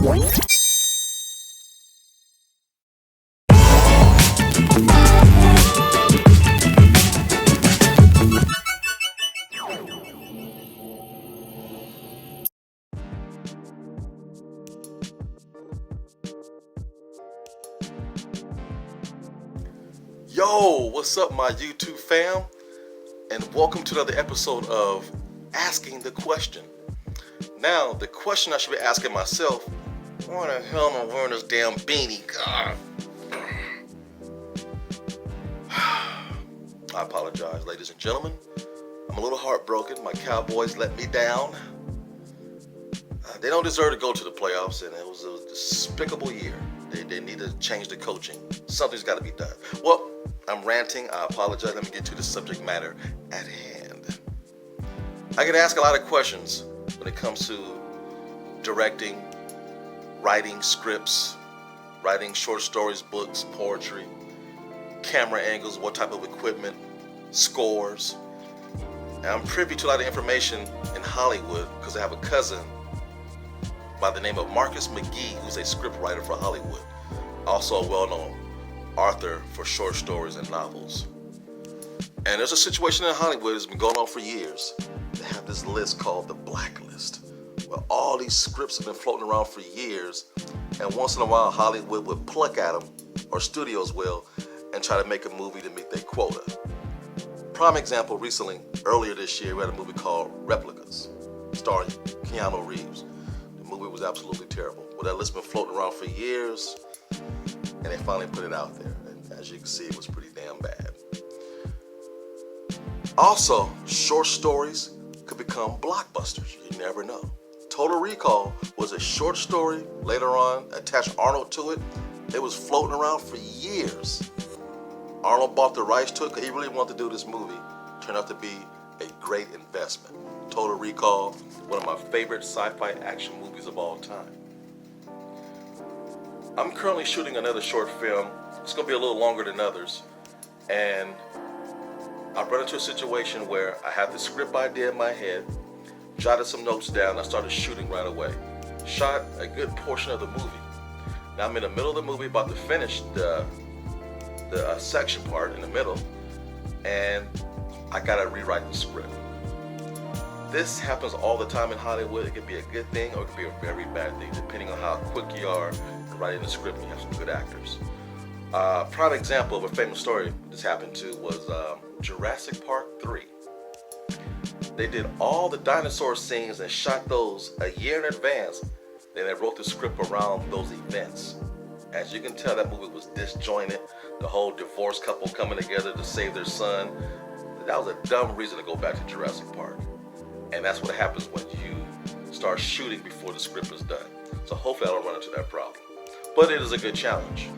Yo, what's up, my YouTube fam? And welcome to another episode of Asking the Question. Now, the question I should be asking myself, why the hell am I wearing this damn beanie? God. I apologize, ladies and gentlemen. I'm a little heartbroken. My Cowboys let me down. They don't deserve to go to the playoffs, and it was a despicable year. They need to change the coaching. Something's got to be done. Well, I'm ranting. I apologize. Let me get to the subject matter at hand. I get asked a lot of questions when it comes to directing, writing scripts, writing short stories, books, poetry, camera angles, what type of equipment, scores. And I'm privy to a lot of information in Hollywood because I have a cousin by the name of Marcus McGee, who's a script writer for Hollywood, also a well-known author for short stories and novels. And there's a situation in Hollywood that's been going on for years. They have this list called the Blacklist, where all these scripts have been floating around for years, and once in a while Hollywood would pluck at them, or studios will, and try to make a movie to meet their quota. Prime example, recently, earlier this year, we had a movie called Replicas, starring Keanu Reeves. The movie was absolutely terrible. Well, that list has been floating around for years, and they finally put it out there. And as you can see, it was pretty damn bad. Also, short stories could become blockbusters. You never know. Total Recall was a short story, later on attached Arnold to it. It was floating around for years. Arnold bought the rights to it because he really wanted to do this movie. Turned out to be a great investment. Total Recall, one of my favorite sci-fi action movies of all time. I'm currently shooting another short film. It's going to be a little longer than others. And I've run into a situation where I had the script idea in my head, jotted some notes down, I started shooting right away. Shot a good portion of the movie. Now I'm in the middle of the movie, about to finish the section part in the middle, and I gotta rewrite the script. This happens all the time in Hollywood. It could be a good thing or it could be a very bad thing, depending on how quick you are in writing the script and you have some good actors. Prime example of a famous story this happened to was Jurassic Park 3. They did all the dinosaur scenes and shot those a year in advance. Then they wrote the script around those events. As you can tell, that movie was disjointed. The whole divorced couple coming together to save their son. That was a dumb reason to go back to Jurassic Park. And that's what happens when you start shooting before the script is done. So hopefully I don't run into that problem. But it is a good challenge.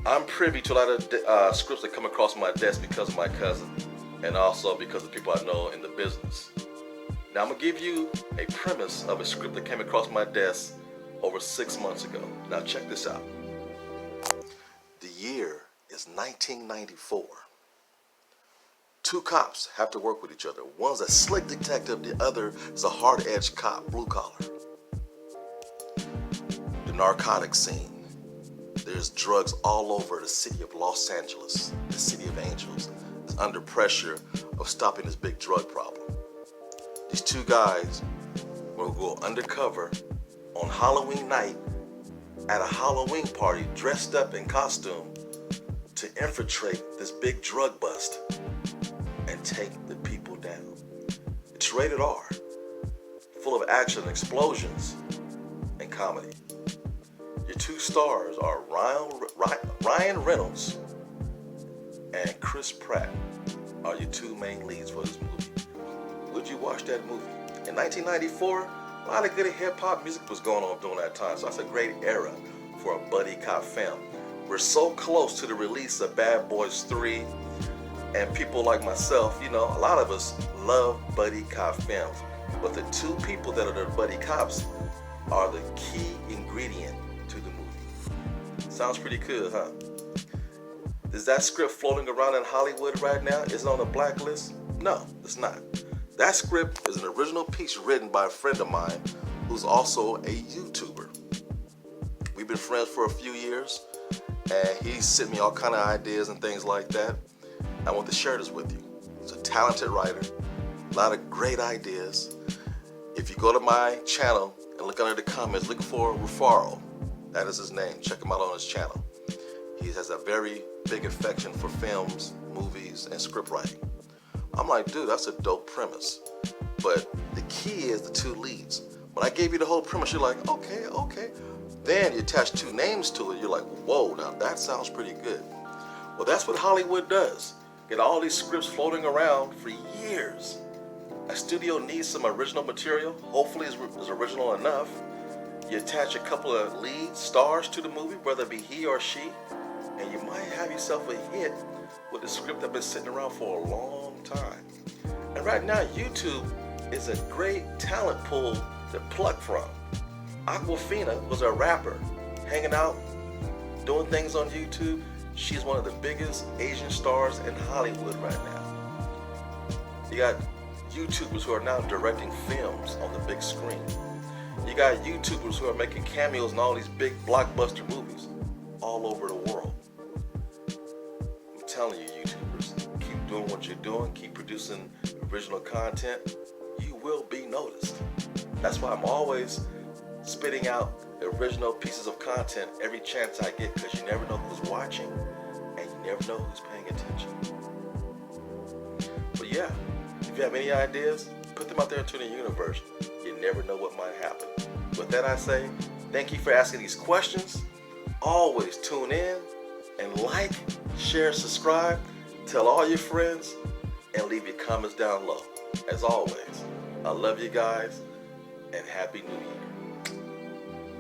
I'm privy to a lot of scripts that come across my desk because of my cousin, and also because of people I know in the business. Now I'm going to give you a premise of a script that came across my desk over 6 months ago. Now check this out. The year is 1994. Two cops have to work with each other. One's a slick detective, the other is a hard-edged cop, blue collar. The narcotics scene. There's drugs all over the city of Los Angeles, the city of angels. Is under pressure of stopping this big drug problem. These two guys will go undercover on Halloween night at a Halloween party dressed up in costume to infiltrate this big drug bust and take the people down. It's rated R, full of action, explosions, and comedy. Your two stars are Ryan Reynolds and Chris Pratt are your two main leads for this movie. Would you watch that movie? In 1994, a lot of good hip-hop music was going on during that time, so that's a great era for a buddy cop film. We're so close to the release of Bad Boys 3, and people like myself, you know, a lot of us love buddy cop films, but the two people that are the buddy cops are the key ingredient to the movie. Sounds pretty good, huh? Is that script floating around in Hollywood right now? Is it on the blacklist? No, it's not. That script is an original piece written by a friend of mine who's also a YouTuber. We've been friends for a few years, and he sent me all kind of ideas and things like that. I want to share this with you. He's a talented writer, a lot of great ideas. If you go to my channel and look under the comments, look for Rufaro. That is his name. Check him out on his channel. He has a very big affection for films, movies, and script writing. I'm like, dude, that's a dope premise. But the key is the two leads. When I gave you the whole premise, you're like, okay. Then you attach two names to it, you're like, whoa, now that sounds pretty good. Well, that's what Hollywood does. Get all these scripts floating around for years. A studio needs some original material, hopefully it's original enough. You attach a couple of lead stars to the movie, whether it be he or she, and you might have yourself a hit with a script that's been sitting around for a long time. And right now, YouTube is a great talent pool to pluck from. Aquafina was a rapper, hanging out, doing things on YouTube. She's one of the biggest Asian stars in Hollywood right now. You got YouTubers who are now directing films on the big screen. You got YouTubers who are making cameos in all these big blockbuster movies all over the world. I'm telling you, YouTubers, keep doing what you're doing, keep producing original content. You will be noticed. That's why I'm always spitting out original pieces of content every chance I get, because you never know who's watching and you never know who's paying attention. But yeah, if you have any ideas, put them out there into the universe. You never know what might happen. With that, I say thank you for asking these questions. Always tune in and like, share, subscribe. Tell all your friends and leave your comments down low. As always, I love you guys and Happy New Year.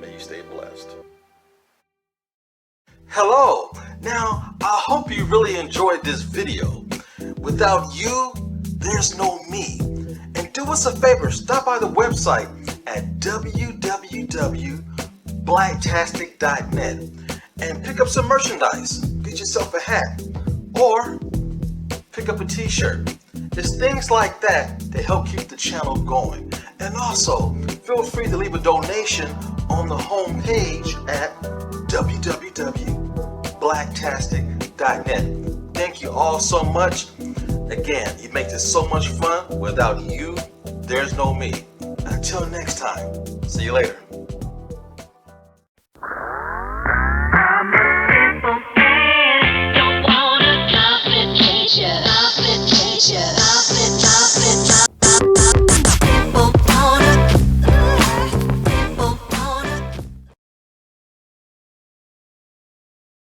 May you stay blessed. Hello. Now, I hope you really enjoyed this video. Without you, there's no me. And do us a favor, stop by the website at www.blacktastic.net and pick up some merchandise. Get yourself a hat or pick up a t-shirt. It's things like that that help keep the channel going. And also, feel free to leave a donation on the home page at www.blacktastic.net. Thank you all so much. Again, you make this so much fun. Without you, there's no me. Until next time, see you later.